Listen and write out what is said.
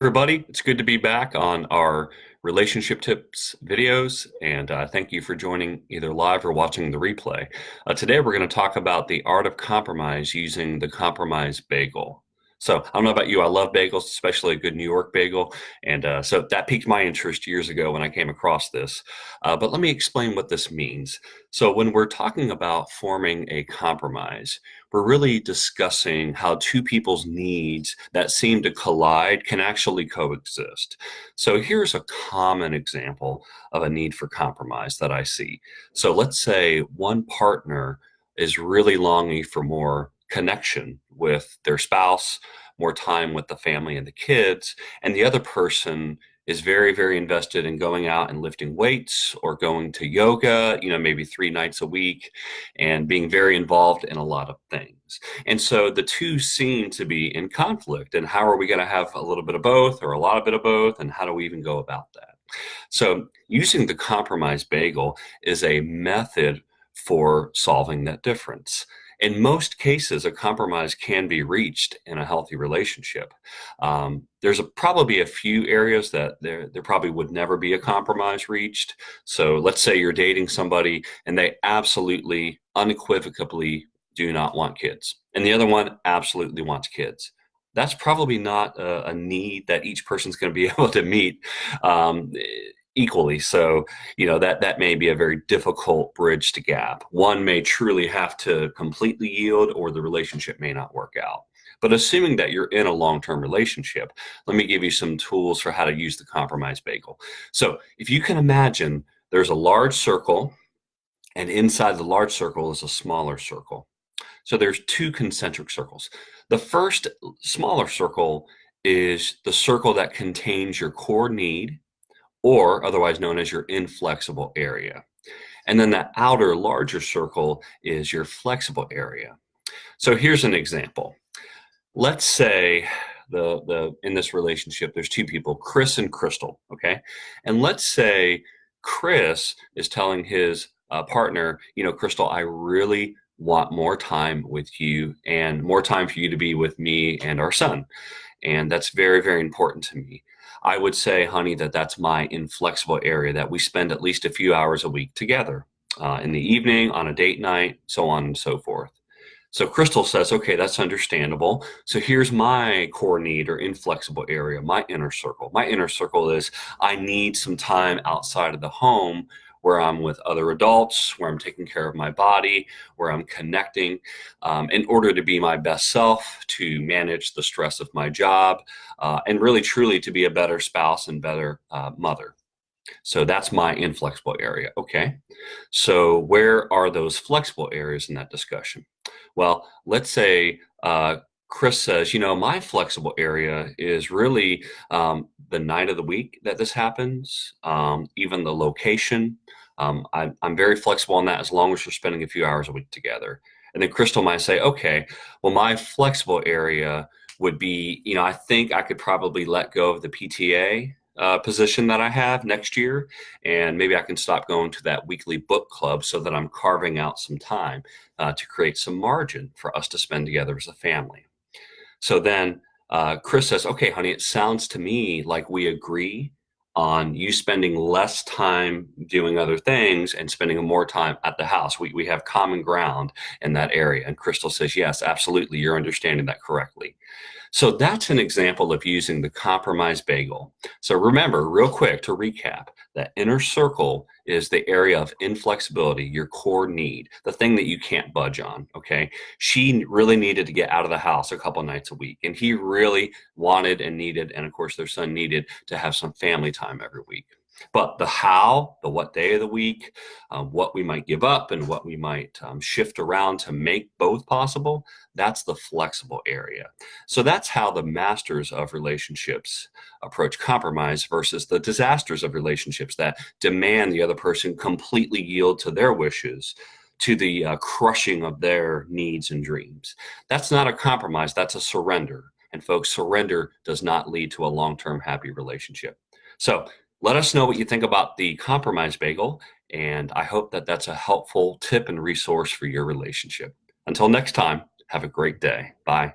Everybody, it's good to be back on our relationship tips videos, and thank you for joining either live or watching the replay. Today, we're going to talk about the art of compromise using the compromise bagel. So I don't know about you, I love bagels, especially a good New York bagel, and so that piqued my interest years ago when I came across this. But let me explain what this means. So when we're talking about forming a compromise, we're really discussing how two people's needs that seem to collide can actually coexist. So here's a common example of a need for compromise that I see. So let's say one partner is really longing for more connection with their spouse, more time with the family and the kids, and the other person is very, very invested in going out and lifting weights or going to yoga, maybe 3 nights a week, and being very involved in a lot of things. And so the two seem to be in conflict. And how are we going to have a little bit of both or a lot of bit of both? And how do we even go about that? So using the compromise bagel is a method for solving that difference. In most cases, a compromise can be reached in a healthy relationship. There's probably a few areas that there probably would never be a compromise reached. So let's say you're dating somebody and they absolutely, unequivocally do not want kids, and the other one absolutely wants kids. That's probably not a need that each person's going to be able to meet um, equally. So, that may be a very difficult bridge to gap. One may truly have to completely yield, or the relationship may not work out. But assuming that you're in a long-term relationship, let me give you some tools for how to use the compromise bagel. So if you can imagine, there's a large circle, and inside the large circle is a smaller circle. So there's two concentric circles. The first smaller circle is the circle that contains your core need, or otherwise known as your inflexible area. And then the outer larger circle is your flexible area. So here's an example. Let's say the in this relationship, there's two people, Chris and Crystal, okay? And let's say Chris is telling his partner, Crystal, I really want more time with you and more time for you to be with me and our son. And that's very, very important to me. I would say, honey, that's my inflexible area, that we spend at least a few hours a week together in the evening, on a date night, so on and so forth. So Crystal says, okay, that's understandable. So here's my core need or inflexible area, my inner circle. My inner circle is I need some time outside of the home where I'm with other adults, where I'm taking care of my body, where I'm connecting in order to be my best self, to manage the stress of my job, and really truly to be a better spouse and better mother. So that's my inflexible area. Okay. So where are those flexible areas in that discussion? Well, let's say Chris says, my flexible area is really the night of the week that this happens, even the location. I'm very flexible on that as long as we're spending a few hours a week together. And then Crystal might say, okay, well, my flexible area would be, I think I could probably let go of the PTA position that I have next year, and maybe I can stop going to that weekly book club so that I'm carving out some time to create some margin for us to spend together as a family. So then Chris says, okay, honey, it sounds to me like we agree on you spending less time doing other things and spending more time at the house. We have common ground in that area. And Crystal says, yes, absolutely. You're understanding that correctly. So that's an example of using the compromise bagel. So remember, real quick to recap, that inner circle is the area of inflexibility, your core need, the thing that you can't budge on, okay? She really needed to get out of the house a couple nights a week, and he really wanted and needed, and of course their son needed to have some family time every week. But the how, the what day of the week, what we might give up and what we might shift around to make both possible, that's the flexible area. So that's how the masters of relationships approach compromise versus the disasters of relationships that demand the other person completely yield to their wishes, to the crushing of their needs and dreams. That's not a compromise, that's a surrender. And folks, surrender does not lead to a long-term happy relationship. So let us know what you think about the compromise bagel, and I hope that that's a helpful tip and resource for your relationship. Until next time, have a great day. Bye.